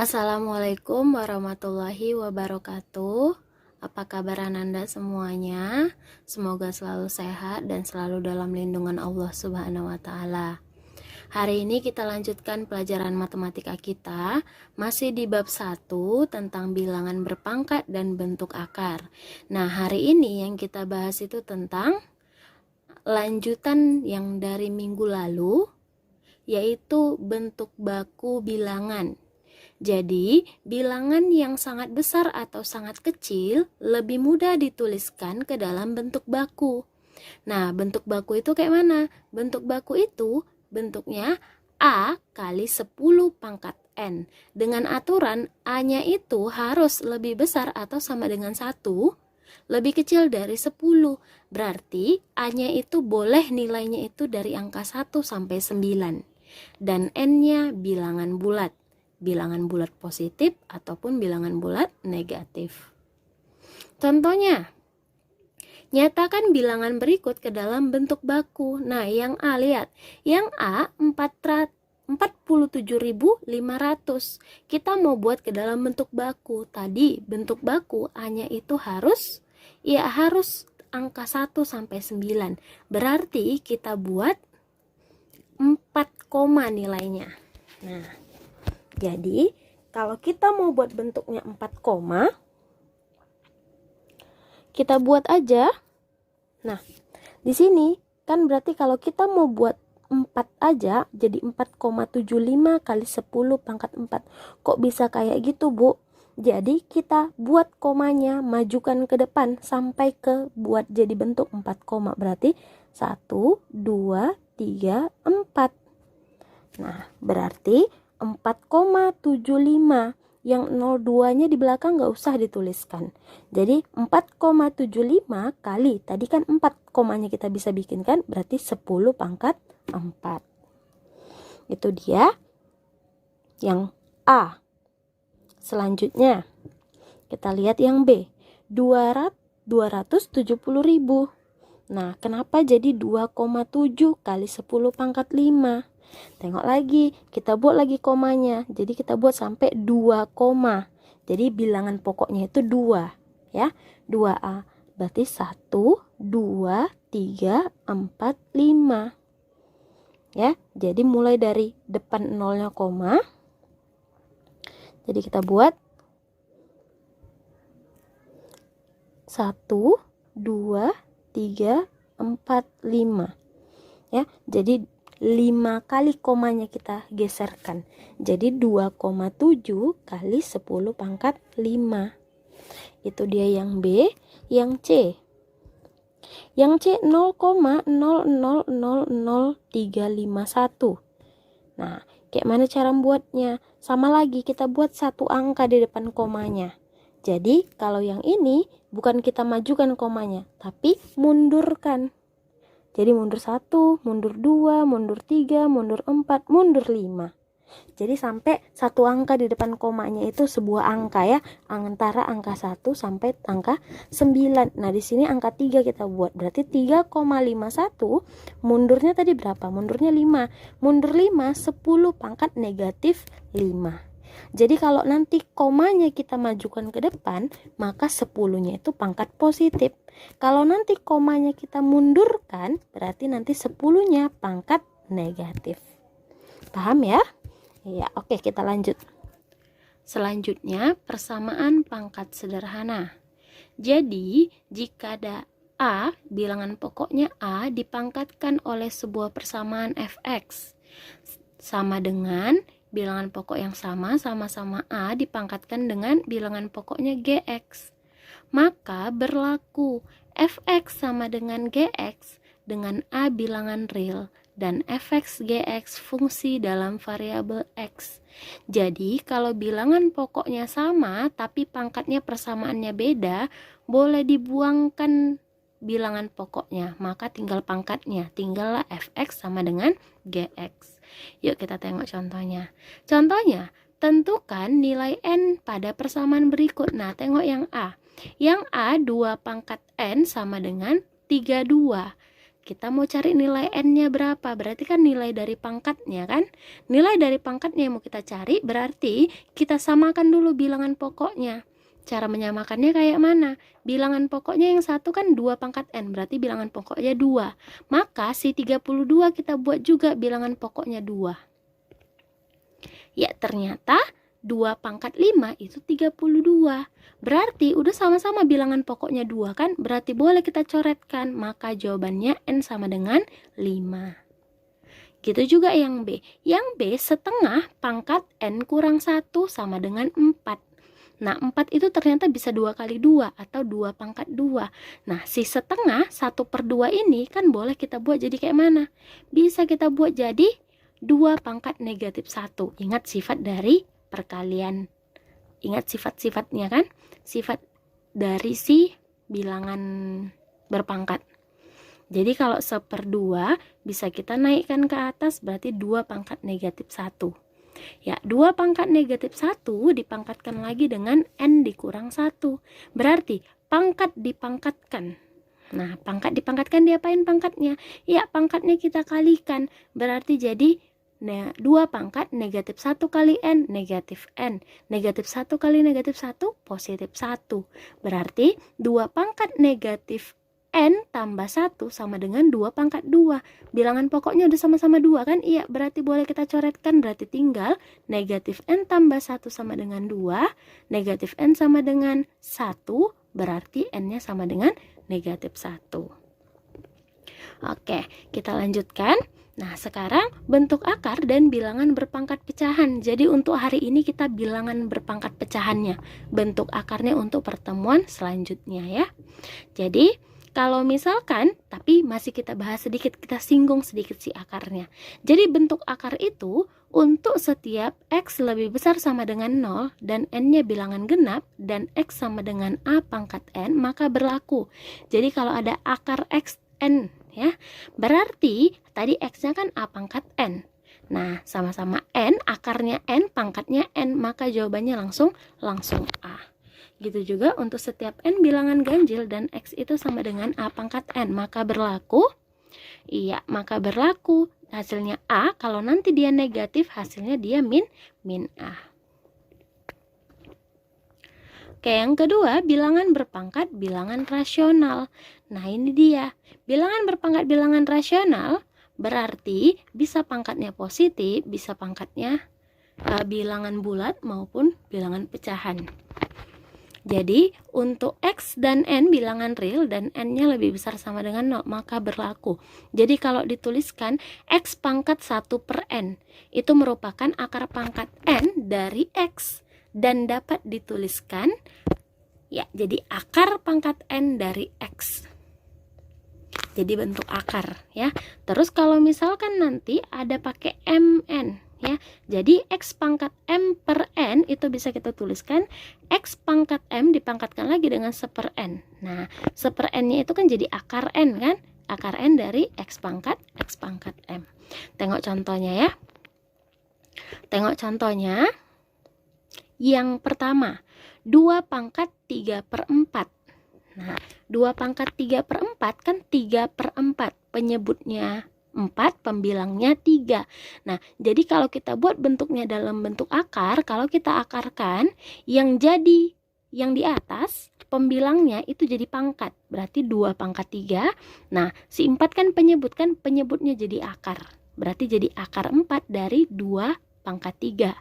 Assalamualaikum warahmatullahi wabarakatuh. Apa kabar Ananda semuanya? Semoga selalu sehat dan selalu dalam lindungan Allah Subhanahu wa taala. Hari ini kita lanjutkan pelajaran matematika kita, masih di bab 1 tentang bilangan berpangkat dan bentuk akar. Nah, hari ini yang kita bahas itu tentang lanjutan yang dari minggu lalu, yaitu bentuk baku bilangan. Jadi, bilangan yang sangat besar atau sangat kecil lebih mudah dituliskan ke dalam bentuk baku. Nah, bentuk baku itu kayak mana? Bentuk baku itu bentuknya A kali 10 pangkat N. Dengan aturan A-nya itu harus lebih besar atau sama dengan 1, lebih kecil dari 10. Berarti A-nya itu boleh nilainya itu dari angka 1 sampai 9. Dan N-nya bilangan bulat positif ataupun bilangan bulat negatif. Contohnya, nyatakan bilangan berikut ke dalam bentuk baku. Nah, yang A, lihat. Yang A 47.500. Kita mau buat ke dalam bentuk baku. Tadi bentuk baku A-nya itu harus angka 1 sampai 9. Berarti kita buat 4 koma nilainya. Nah, jadi, kalau kita mau buat bentuknya 4 koma, kita buat aja. Nah, di sini kan berarti kalau kita mau buat 4 aja, jadi 4,75 kali 10 pangkat 4. Kok bisa kayak gitu, Bu? Jadi, kita buat komanya, majukan ke depan sampai ke buat jadi bentuk 4 koma. Berarti 1, 2, 3, 4. Nah, berarti 4,75. Yang 02-nya di belakang nggak usah dituliskan. Jadi 4,75 kali, tadi kan 4 komanya kita bisa bikin kan, berarti 10 pangkat 4. Itu dia yang A. Selanjutnya, kita lihat yang B. 270.000. Nah, kenapa jadi 2,7 kali 10 pangkat 5? Tengok lagi, kita buat lagi komanya. Jadi kita buat sampai 2 koma. Jadi bilangan pokoknya itu 2, ya. 2A. Berarti 1, 2, 3, 4, 5. Ya, jadi mulai dari depan nolnya koma. Jadi kita buat 1, 2, 3, 4, 5. Ya, jadi 5 kali komanya kita geserkan. Jadi 2,7 kali 10 pangkat 5. Itu dia yang B. Yang C. Yang C 0,000351. Nah, kayak mana cara membuatnya? Sama lagi, kita buat satu angka di depan komanya. Jadi, kalau yang ini bukan kita majukan komanya, tapi mundurkan. Jadi mundur 1, mundur 2, mundur 3, mundur 4, mundur 5. Jadi sampai satu angka di depan komanya itu sebuah angka ya, antara angka 1 sampai angka 9. Nah, di sini angka 3 kita buat. Berarti 3,51 mundurnya tadi berapa? Mundurnya 5. Mundur 5 10 pangkat negatif 5. Jadi kalau nanti komanya kita majukan ke depan, maka 10-nya itu pangkat positif. Kalau nanti komanya kita mundurkan, berarti nanti 10-nya pangkat negatif. Paham ya? Ya, oke, kita lanjut. Selanjutnya, persamaan pangkat sederhana. Jadi, jika ada A, bilangan pokoknya A dipangkatkan oleh sebuah persamaan fx sama dengan bilangan pokok yang sama-sama A dipangkatkan dengan bilangan pokoknya Gx. Maka berlaku fx sama dengan Gx dengan A bilangan real dan fx Gx fungsi dalam variabel x. Jadi kalau bilangan pokoknya sama tapi pangkatnya persamaannya beda, boleh dibuangkan bilangan pokoknya, maka tinggal pangkatnya, tinggallah fx sama dengan Gx. Yuk kita tengok contohnya. Contohnya, tentukan nilai n pada persamaan berikut. Nah, tengok yang A. Yang A 2 pangkat n sama dengan 32. kita mau cari nilai n-nya berapa, berarti kan nilai dari pangkatnya kan. Nilai dari pangkatnya yang mau kita cari, berarti kita samakan dulu bilangan pokoknya. Cara menyamakannya kayak mana? Bilangan pokoknya yang satu kan 2 pangkat n, berarti bilangan pokoknya 2. Maka si 32 kita buat juga bilangan pokoknya 2. Ya, ternyata 2 pangkat 5 itu 32. Berarti udah sama-sama bilangan pokoknya 2 kan? Berarti boleh kita coretkan. Maka jawabannya n sama dengan 5. Gitu juga yang B. Yang B setengah pangkat n kurang 1 sama dengan 4. Nah, 4 itu ternyata bisa 2 kali 2 atau 2 pangkat 2. Nah, si setengah 1/2 ini kan boleh kita buat jadi kayak mana? Bisa kita buat jadi 2 pangkat negatif 1. Ingat sifat dari perkalian. Ingat sifat-sifatnya kan? Sifat dari si bilangan berpangkat. Jadi kalau 1/2 bisa kita naikkan ke atas, berarti 2 pangkat negatif 1. Ya, 2 pangkat negatif 1 dipangkatkan lagi dengan n dikurang 1. Berarti pangkat dipangkatkan. Nah, pangkat dipangkatkan diapain pangkatnya? Ya, pangkatnya kita kalikan. Berarti jadi 2 pangkat negatif 1 kali n, negatif n. Negatif 1 kali negatif 1, positif 1. Berarti 2 pangkat negatif n tambah 1 sama dengan 2 pangkat 2. Bilangan pokoknya udah sama-sama 2 kan? Iya, berarti boleh kita coretkan. Berarti tinggal negatif n tambah 1 sama dengan 2. Negatif n sama dengan 1. Berarti n-nya sama dengan negatif 1. Oke, kita lanjutkan. Nah, sekarang bentuk akar dan bilangan berpangkat pecahan. Jadi untuk hari ini kita bilangan berpangkat pecahannya. Bentuk akarnya untuk pertemuan selanjutnya ya. Jadi kalau misalkan, tapi masih kita bahas sedikit, kita singgung sedikit si akarnya. Jadi bentuk akar itu untuk setiap x lebih besar sama dengan 0 dan n-nya bilangan genap dan x sama dengan a pangkat n, maka berlaku. Jadi kalau ada akar x n ya, berarti tadi x-nya kan a pangkat n. Nah, sama-sama n, akarnya n, pangkatnya n, maka jawabannya langsung a. Gitu juga untuk setiap n bilangan ganjil dan x itu sama dengan a pangkat n, maka berlaku. Iya, maka berlaku hasilnya a. Kalau nanti dia negatif, hasilnya dia min a. Oke, yang kedua, bilangan berpangkat bilangan rasional. Nah, ini dia. Bilangan berpangkat bilangan rasional berarti bisa pangkatnya positif, bisa pangkatnya bilangan bulat maupun bilangan pecahan. Jadi, untuk x dan n bilangan real dan n-nya lebih besar sama dengan 0, maka berlaku. Jadi, kalau dituliskan x pangkat 1/n, itu merupakan akar pangkat n dari x. Dan dapat dituliskan, ya, jadi akar pangkat n dari x. Jadi bentuk akar, ya. Terus kalau misalkan nanti ada pakai mn, ya, jadi x pangkat m per n itu bisa kita tuliskan x pangkat m dipangkatkan lagi dengan 1/n. Nah, 1/n-nya itu kan jadi akar n kan? Akar n dari x pangkat m. Tengok contohnya ya. Tengok contohnya. Yang pertama, 2 pangkat 3/4. Nah, 2 pangkat 3/4 kan 3/4. Penyebutnya 4, pembilangnya 3. Nah, jadi kalau kita buat bentuknya dalam bentuk akar, kalau kita akarkan, yang di atas, pembilangnya itu jadi pangkat. Berarti 2 pangkat 3. Nah, si 4 kan penyebutnya jadi akar. Berarti jadi akar 4 dari 2 pangkat 3.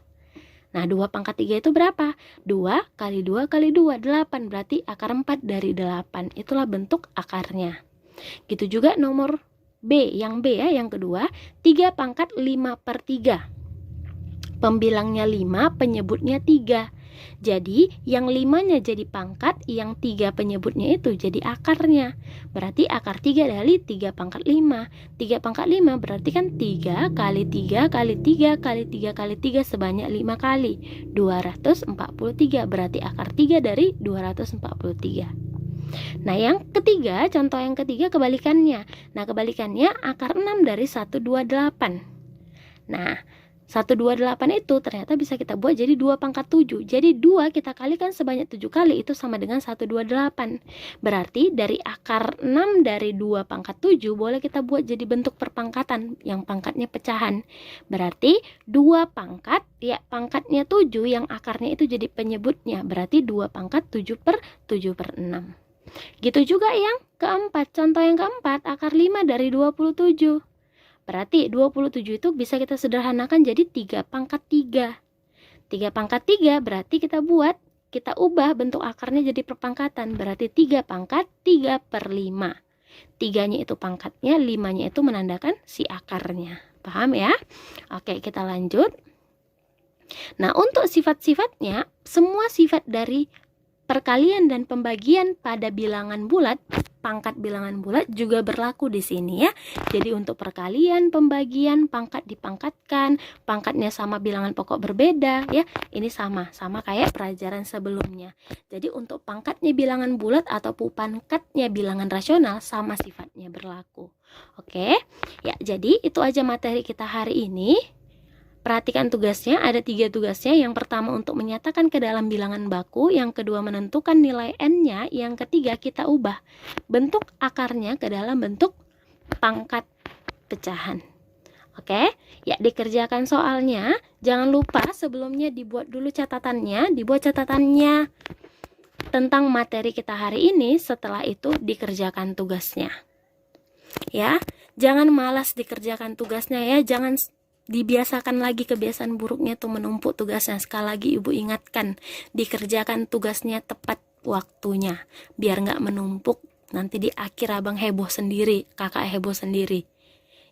Nah, 2 pangkat 3 itu berapa? 2 kali 2 kali 2, 8. Berarti akar 4 dari 8. Itulah bentuk akarnya. Gitu juga nomor B, yang B ya, yang kedua, 3 pangkat 5/3. Pembilangnya 5, penyebutnya 3. Jadi, yang 5-nya jadi pangkat, yang 3 penyebutnya itu jadi akarnya. Berarti akar 3 dari 3 pangkat 5. 3 pangkat 5 berarti kan 3 kali 3 kali 3 kali 3 kali 3 sebanyak 5 kali. 243, berarti akar 3 dari 243. Nah, yang ketiga, contoh yang ketiga kebalikannya. Nah, kebalikannya akar 6 dari 128. Nah, 128 itu ternyata bisa kita buat jadi 2 pangkat 7. Jadi 2 kita kalikan sebanyak 7 kali itu sama dengan 128. Berarti dari akar 6 dari 2 pangkat 7 boleh kita buat jadi bentuk perpangkatan yang pangkatnya pecahan. Berarti 2 pangkat, ya pangkatnya 7 yang akarnya itu jadi penyebutnya. Berarti 2 pangkat 7 per 7 per 6. Gitu juga yang keempat. Contoh yang keempat, akar 5 dari 27. Berarti 27 itu bisa kita sederhanakan jadi 3 pangkat 3. 3 pangkat 3 berarti kita ubah bentuk akarnya jadi perpangkatan. Berarti 3 pangkat 3 per 5. 3-nya itu pangkatnya, 5-nya itu menandakan si akarnya. Paham ya? Oke, kita lanjut. Nah, untuk sifat-sifatnya, semua sifat dari perkalian dan pembagian pada bilangan bulat, pangkat bilangan bulat juga berlaku di sini ya. Jadi untuk perkalian, pembagian, pangkat dipangkatkan, pangkatnya sama bilangan pokok berbeda ya. Ini sama kayak pelajaran sebelumnya. Jadi untuk pangkatnya bilangan bulat ataupun pangkatnya bilangan rasional sama sifatnya berlaku. Oke. Ya, jadi itu aja materi kita hari ini. Perhatikan tugasnya, ada 3 tugasnya. Yang pertama untuk menyatakan ke dalam bilangan baku, yang kedua menentukan nilai n-nya, yang ketiga kita ubah bentuk akarnya ke dalam bentuk pangkat pecahan. Oke, ya dikerjakan soalnya. Jangan lupa sebelumnya dibuat dulu catatannya, tentang materi kita hari ini, setelah itu dikerjakan tugasnya. Ya, jangan malas dikerjakan tugasnya ya, jangan dibiasakan lagi kebiasaan buruknya tuh menumpuk tugasnya. Sekali lagi ibu ingatkan, dikerjakan tugasnya tepat waktunya biar nggak menumpuk, nanti di akhir abang heboh sendiri, kakak heboh sendiri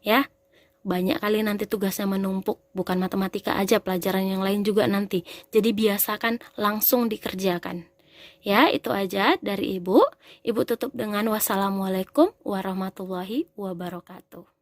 ya. Banyak kali nanti tugasnya menumpuk, bukan matematika aja, pelajaran yang lain juga nanti. Jadi biasakan langsung dikerjakan ya. Itu aja dari ibu tutup dengan wassalamualaikum warahmatullahi wabarakatuh.